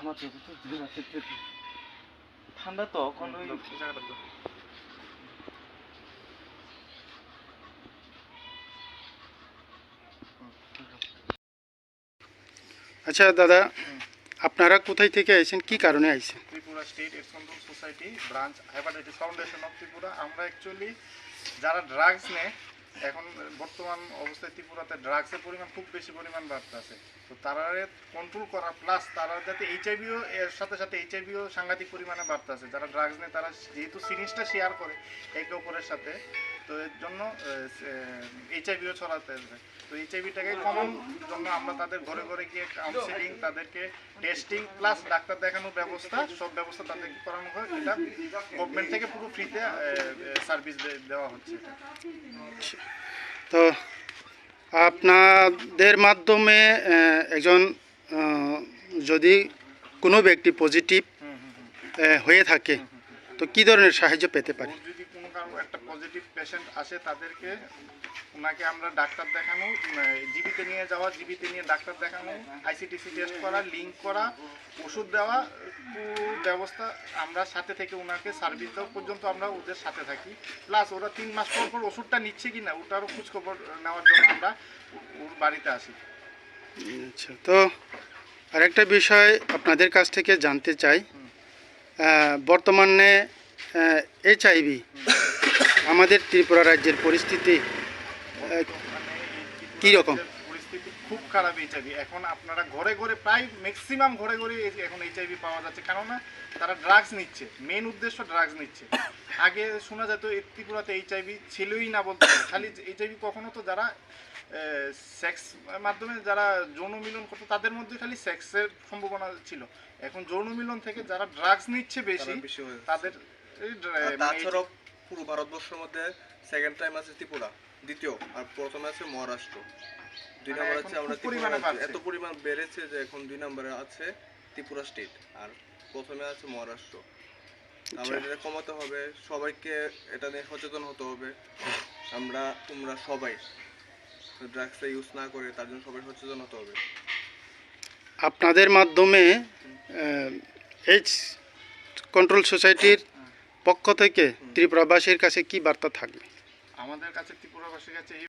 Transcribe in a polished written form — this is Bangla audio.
আমার যতদূর দূর আছে ঠান্ডা তো এখন ওই আচ্ছা দাদা, আপনারা কোথায় থেকে আইছেন, কি কারণে আইছেন? Tripura state AIDS control society branch hepatitis foundation of Tripura. আমরা অ্যাকচুয়ালি যারা ড্রাগস নেয়, এখন বর্তমান অবস্থায় ত্রিপুরাতে ড্রাগসের পরিমাণ খুব বেশি পরিমাণ বাড়তেছে। তো তারা কন্ট্রোল করা প্লাস তারা যাতে এইচআইভিও এর সাথে সাথে এইচআইভিও সাংঘাতিক পরিমাণে বাড়তেছে। যারা ড্রাগস নেয় তারা যেহেতু সিরিঞ্জটা শেয়ার করে একে অপরের সাথে, তো এর জন্য এইচআইভিও ছড়াতে হবে। তো এইচআইভিটাকে কমানোর জন্য আমরা তাদের ঘরে ঘরে গিয়ে কাউন্সিলিং, তাদেরকে টেস্টিং প্লাস ডাক্তার দেখানোর ব্যবস্থা, সব ব্যবস্থা তাদেরকে করানো হয়। এটা গভর্নমেন্ট থেকে পুরো ফ্রিতে সার্ভিস দেওয়া হচ্ছে। তো আপনাদের মাধ্যমে একজন যদি কোনো ব্যক্তি পজিটিভ হয়ে থাকে তো কী ধরনের সাহায্য পেতে পারে? যদি কোনো কারণ একটা পজিটিভ পেশেন্ট আসে, তাদেরকে ওনাকে আমরা ডাক্তার দেখানো, জিবিতে নিয়ে যাওয়া, জিবিতে নিয়ে ডাক্তার দেখানো, আইসিটিসি টেস্ট করা, লিঙ্ক করা, ওষুধ দেওয়া, পুরো ব্যবস্থা আমরা সাথে থেকে ওনাকে সার্ভিস দেওয়া পর্যন্ত আমরা ওদের সাথে থাকি। প্লাস ওরা 3 মাস পর পর ওষুধটা নিচ্ছে কি না ওটারও খোঁজখবর নেওয়ার জন্য আমরা ওর বাড়িতে আসি। আচ্ছা, তো আরেকটা বিষয় আপনাদের কাছ থেকে জানতে চাই, বর্তমানে এইচআইভি আমাদের ত্রিপুরা রাজ্যের পরিস্থিতি কী রকম? পরিস্থিতি খুব খারাপ এইচআইভি। এখন আপনারা ঘরে ঘরে প্রায় ম্যাক্সিমাম ঘরে ঘরে এখন এইচআইভি পাওয়া যাচ্ছে, কেননা তারা ড্রাগস নিচ্ছে, মেন উদ্দেশ্য ড্রাগস নিচ্ছে। আগে শোনা যেত ত্রিপুরাতে এইচআইভি ছিলই না বলতে, খালি এইচআইভি কখনো তো যারা সেক্স মাধ্যমে যারা যৌন মিলন করতো তাদের মধ্যে খালি সেক্সের সম্ভাবনা ছিল। এখন যৌন মিলন থেকে যারা ড্রাগস নিচ্ছে বেশি তাদের তাছাড়াও পুরো ভারতবর্ষের মধ্যে সেকেন্ড টাইম আছে ত্রিপুরা, দ্বিতীয় আর প্রথমে আছে মহারাষ্ট্র, 2 নম্বর আছে আমরা ত্রিপুরা। এত পরিমাণ বেড়েছে যে এখন 2 নম্বরে আছে ত্রিপুরা স্টেট আর প্রথমে আছে মহারাষ্ট্র। আমরা এটা কমাতে হবে, সবাইকে এটা নিয়ে সচেতন হতে হবে। তোমরা সবাই ড্রাগসটা ইউজ না করে তার জন্য সবাই সচেতন হতে হবে। আপনাদের মাধ্যমে এইডস কন্ট্রোল সোসাইটির পক্ষ থেকে ত্রিপুরাবাসীর কাছে কি বার্তা থাকবে? আমাদের কাছে ত্রিপুরাবাসীর কাছে